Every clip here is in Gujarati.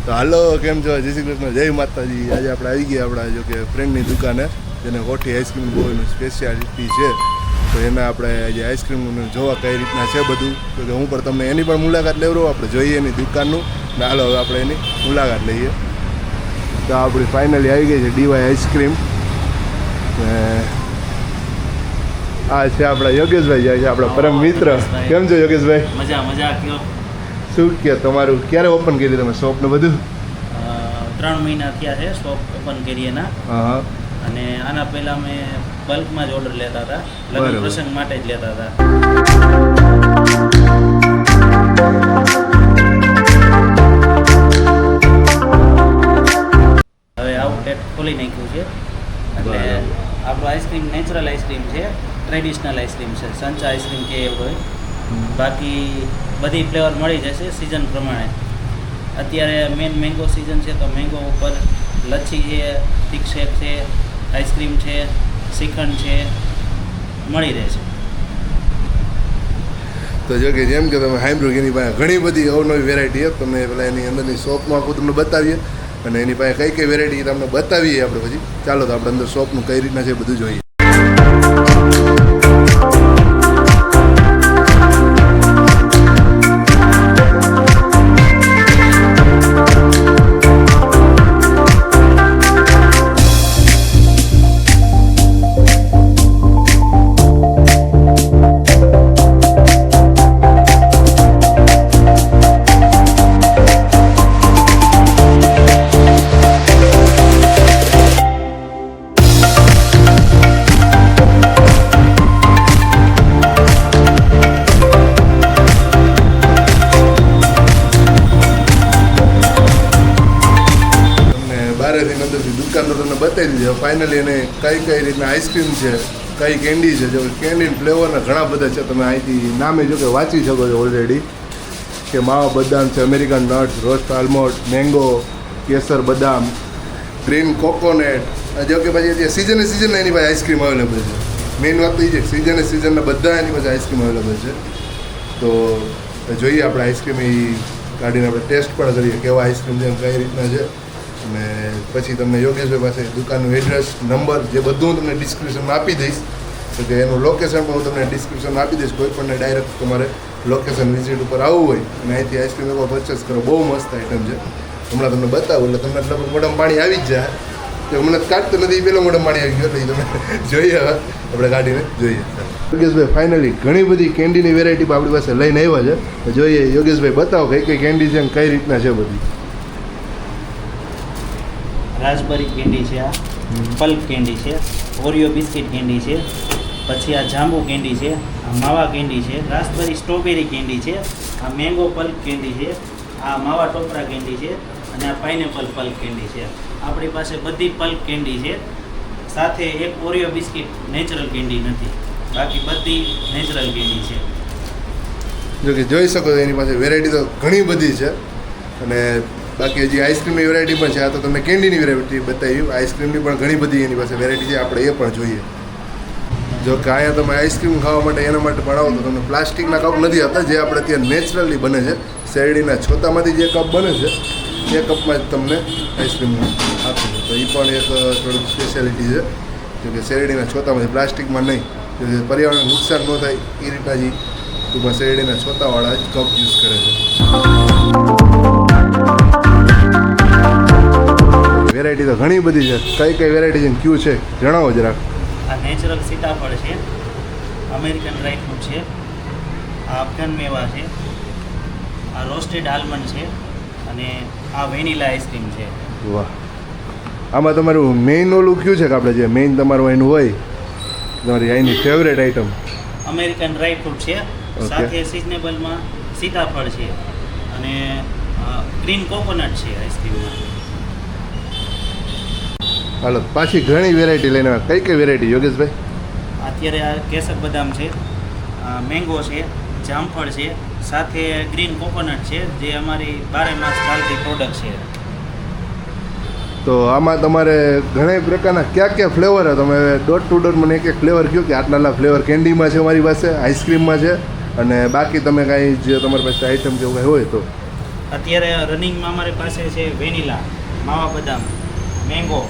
તો હાલો, કેમ છો? જય શ્રી કૃષ્ણ, જય માતાજી. આજે આપણે આવી ગયા આપણા જો કે ફ્રેન્ડની દુકાને, જેને કોઠી આઈસ્ક્રીમ બહુ એનું સ્પેશિયાલિટી છે. તો એના આપણે આજે આઈસ્ક્રીમનું જોવા કઈ રીતના છે બધું, તો કે હું પણ તમને એની પણ મુલાકાત લેવડું. આપણે જોઈએ એની દુકાનનું ને હાલો હવે આપણે એની મુલાકાત લઈએ. તો આપણી ફાઇનલી આવી ગઈ છે ડીવાય આઈસ્ક્રીમ. આ છે આપણા યોગેશભાઈ, જાય છે આપણા પરમ મિત્ર. કેમ છો યોગેશભાઈ? મજા કયો? શું કે તમારું ક્યારે ઓપન કરી તમે શોપ ને બધું? 3 મહિના થયા છે શોપ ઓપન કરી એના. હા. અને આના પહેલા અમે બલ્કમાં જ ઓર્ડર લેતા હતા, લગ્ન પ્રસંગ માટે જ લેતા હતા. હવે આઉટલેટ ખોલી નાખ્યું છે એટલે આપણું આઈસ્ક્રીમ નેચરલ આઈસ્ક્રીમ છે, ટ્રેડિશનલ આઈસ્ક્રીમ છે, સંચા આઈસ્ક્રીમ કે એવું હોય. બાકી બધી ફ્લેવર મળી જશે સિઝન પ્રમાણે. અત્યારે મેન મેંગો સિઝન છે તો મેંગો ઉપર લચ્છી છે, થીક શેક છે, આઈસ્ક્રીમ છે, શ્રીખંડ છે, મળી રહેશે. તો જો કે જેમ કે તમે સાંભળ્યું કે એની પાસે ઘણી બધી અવનવી વેરાયટી છે. તમને પેલા એની અંદરની શોપમાં આખું તમને બતાવીએ અને એની પાસે કઈ કઈ વેરાયટી તમને બતાવીએ આપણે પછી. ચાલો તો આપણે અંદર શોપનું કઈ રીતના છે બધું જોઈએ. દુકાન તો તમને બતાવી દીધી. ફાઇનલી એને કઈ રીતના આઈસ્ક્રીમ છે, કઈ કેન્ડી છે. જો કેન્ડી ફ્લેવરના ઘણા બધા છે. તમે અહીંથી નામે જો કે વાંચી શકો છો ઓલરેડી, કે માવા બદામ છે, અમેરિકન નટ્સ, રોસ્ટ આલમોન્ડ, મેંગો, કેસર બદામ, ગ્રીન કોકોનટ. જો કે પછી અત્યારે સિઝનના એની પાસે આઈસ્ક્રીમ અવેલેબલ છે. મેઇન વાત તો એ છે સિઝનના બધા એની પાસે આઈસ્ક્રીમ અવેલેબલ છે. તો જોઈએ આપણે આઈસ્ક્રીમ એ કાઢીને આપણે ટેસ્ટ પણ કરીએ કેવા આઈસ્ક્રીમ છે, કઈ રીતના છે. અને પછી તમને યોગેશભાઈ પાસે દુકાનનું એડ્રેસ, નંબર જે બધું હું તમને ડિસ્ક્રિપ્શનમાં આપી દઈશ. તો કે એનું લોકેશન પણ હું તમને ડિસ્ક્રિપ્શનમાં આપી દઈશ. કોઈ પણને ડાયરેક્ટ તમારે લોકેશન વિઝિટ ઉપર આવવું હોય અને અહીંથી આઈસ્ક્રીમ એકવાર પરચેસ કરો. બહુ મસ્ત આઈટમ છે. હમણાં તમને બતાવું એટલે તમને એટલે મોઢામાં પાણી આવી જ જાય. તો હમણાં કાઢતો નથી, પહેલાં મોઢામાં પાણી આવી ગયો એટલે તમે જોઈએ. હવે આપણે કાઢીને જોઈએ. યોગેશભાઈ ફાઇનલી ઘણી બધી કેન્ડીની વેરાયટી આપણી પાસે લઈને આવ્યા છે. જોઈએ યોગેશભાઈ, બતાવો કઈ કેન્ડી છે અને કઈ રીતના છે બધી. રાસબરી કેન્ડી છે, આ પલ્પ કેન્ડી છે, ઓરિયો બિસ્કિટ કેન્ડી છે, પછી આ જાંબુ કેન્ડી છે, આ માવા કેન્ડી છે, રાસબરી સ્ટ્રોબેરી કેન્ડી છે, આ મેંગો પલ્પ કેન્ડી છે, આ માવા ટોપરા કેન્ડી છે અને આ પાઇનેપલ પલ્પ કેન્ડી છે. આપણી પાસે બધી પલ્પ કેન્ડી છે. સાથે એક ઓરિયો બિસ્કિટ નેચરલ કેન્ડી નથી, બાકી બધી નેચરલ કેન્ડી છે. જો કે જોઈ શકો છો એની પાસે વેરાયટી તો ઘણી બધી છે. અને બાકી હજી આઈસ્ક્રીમની વેરાયટી પણ છે. આ તો તમને કેન્ડીની વેરાયટી બતાવી. આઈસ્ક્રીમની પણ ઘણી બધી એની પાસે વેરાયટી છે. આપણે એ પણ જોઈએ. જો કે અહીંયા તમે આઈસ્ક્રીમ ખાવા માટે એના માટે પણ આવો તો તમને પ્લાસ્ટિકના કપ નથી આવતા, જે આપણે ત્યાં નેચરલી બને છે. શેરડીના છોતામાંથી જે કપ બને છે એ કપમાં જ તમને આઈસ્ક્રીમ આપે છે. તો એ પણ એક થોડુંક સ્પેશિયાલિટી છે. જો કે શેરડીના છોતામાંથી, પ્લાસ્ટિકમાં નહીં. જો કે પર્યાવરણને નુકસાન ન થાય એ રીતના જ ટૂંકમાં શેરડીના છોતાવાળા જ કપ યુઝ કરે છે. વેરાયટી તો ઘણી બધી છે. કઈ વેરાયટી છે ક્યુ છે જણાવો જરાક. આ નેચરલ સીતાફળ છે, અમેરિકન ડ્રાયફ્રૂટ છે, આ અફઘાન મેવા છે, આ રોસ્ટેડ આલમંડ છે અને આ વેનીલા આઈસ્ક્રીમ છે. વાહ. આમાં તમારું મેઇન ઓલું કયું છે કે આપણે જે મેઇન તમારું એનું હોય તમારી અહીંની ફેવરેટ આઈટમ? અમેરિકન ડ્રાયફ્રૂટ છે, સાથે સિઝનેબલમાં સીતાફળ છે અને ગ્રીન કોકોનટ છે આઈસ્ક્રીમમાં. હાલો પાછી ઘણી વેરાયટી લઈને કઈ વેરાયટી યોગેશભાઈ? અત્યારે આ કેસર બદામ છે, મેંગો છે, જામફળ છે, સાથે ગ્રીન કોકોનટ છે, જે અમારી 12 માસ ચાલતી પ્રોડક્ટ છે. તો આમાં તમારે ઘણા પ્રકારના કયા ફ્લેવર છે? તમે ડોટ ટુ ડોટ મને એક ફ્લેવર કહો કે આટલા ફ્લેવર કેન્ડીમાં છે અમારી પાસે, આઈસ્ક્રીમમાં છે, અને બાકી તમે કાંઈ જે તમારી પાસે આઈટમ કે એવું કાંઈ હોય તો. અત્યારે રનિંગમાં અમારી પાસે છે વેનીલા, માવા બદામ, mango,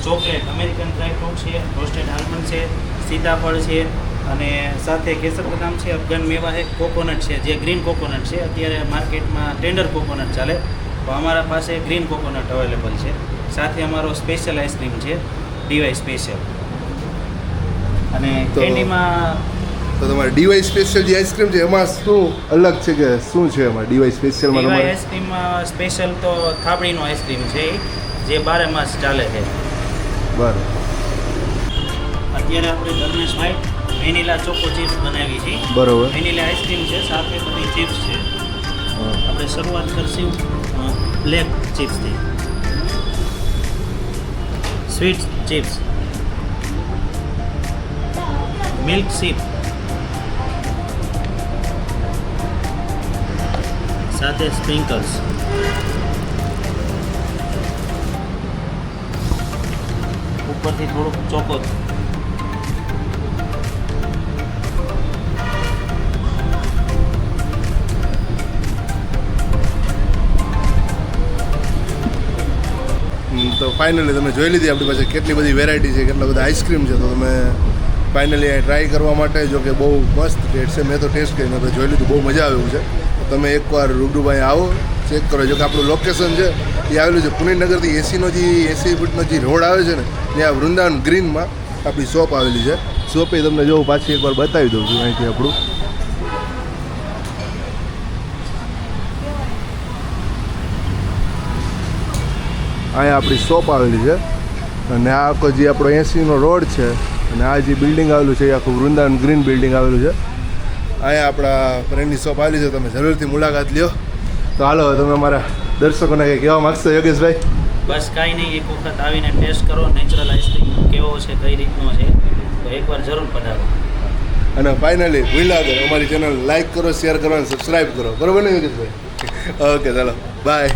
chocolate, American dry fruit છે, રોસ્ટેડ આલમંડ છે, સીતાફળ છે અને સાથે કેસર બદામ છે, અફઘાન મેવા છે, કોકોનટ છે જે ગ્રીન કોકોનટ છે. અત્યારે માર્કેટમાં ટેન્ડર કોકોનટ ચાલે તો અમારા પાસે ગ્રીન કોકોનટ અવેલેબલ છે. સાથે અમારો સ્પેશિયલ આઈસ્ક્રીમ છે ડીવાય સ્પેશિયલ. અને તો- કેન્ડીમાં તો તમારે ડીવાય સ્પેશિયલ જે આઈસ્ક્રીમ છે એમાં શું અલગ છે કે શું છે એમાં ડીવાય સ્પેશિયલમાં ડીવાય તમારે? આઈસ્ક્રીમમાં સ્પેશિયલ તો થાબડીનો આઈસ્ક્રીમ છે જે 12 માસ ચાલે છે. બરાબર. અત્યારે આપણે Dharmesh white vanilla choco chips બનાવી છે. બરોબર. વેનીલા આઈસ્ક્રીમ છે, સાથે બધી ચિપ્સ છે. હા. આપણે શરૂઆત કરશું બ્લેક ચિપ્સથી. સ્વીટ ચિપ્સ, મિલ્ક ચિપ, સાથે સ્પ્રિંકલ્સ. ઉપરથી થોડુંક ચોકો. તો ફાઇનલી તમે જોઈ લીધી આપણી પાસે કેટલી બધી વેરાયટી છે, કેટલા બધા આઈસ્ક્રીમ છે. તો તમે ફાઇનલી ટ્રાય કરવા માટે જો કે બહુ મસ્ત ટેસ્ટ છે. મેં તો ટેસ્ટ કરીને મેં જોઈ લીધું, બહુ મજા આવે એવું છે. તો તમે એકવાર રૂબરૂભાઈ આવો, ચેક કરો. જો કે આપણું લોકેશન છે એ આવેલું છે પુણેનગરથી 80 ફૂટનો જે રોડ આવે છે ને ત્યાં વૃંદાવન ગ્રીનમાં આપણી શોપ આવેલી છે. શોપે તમને જો પાછી એકવાર બતાવી દઉં છું અહીંથી આપણું. અહીંયા આપણી શોપ આવેલી છે અને આ આખો જે આપણો 80નો રોડ છે અને આ જે બિલ્ડિંગ આવેલું છે એ આખું વૃંદાવન ગ્રીન બિલ્ડિંગ આવેલું છે. અહીંયા આપણા ફ્રેન્ડની શોપ આવેલી છે, તમે જરૂરથી મુલાકાત લ્યો. તો હાલો તમે અમારા દર્શકોને કંઈ કહેવા માગશો યોગેશભાઈ? બસ કાંઈ નહીં, એક વખત આવીને ટેસ્ટ કરો નેચરલ આઈસ્ક્રીમ કેવો છે, કઈ રીતનો છે, તો એકવાર જરૂર પધારો. અને ફાઇનલી ભૂલ્યા વગર અમારી ચેનલ લાઈક કરો, શેર કરો અને સબસ્ક્રાઈબ કરો. બરોબર ને યોગેશભાઈ? ઓકે ચાલો બાય.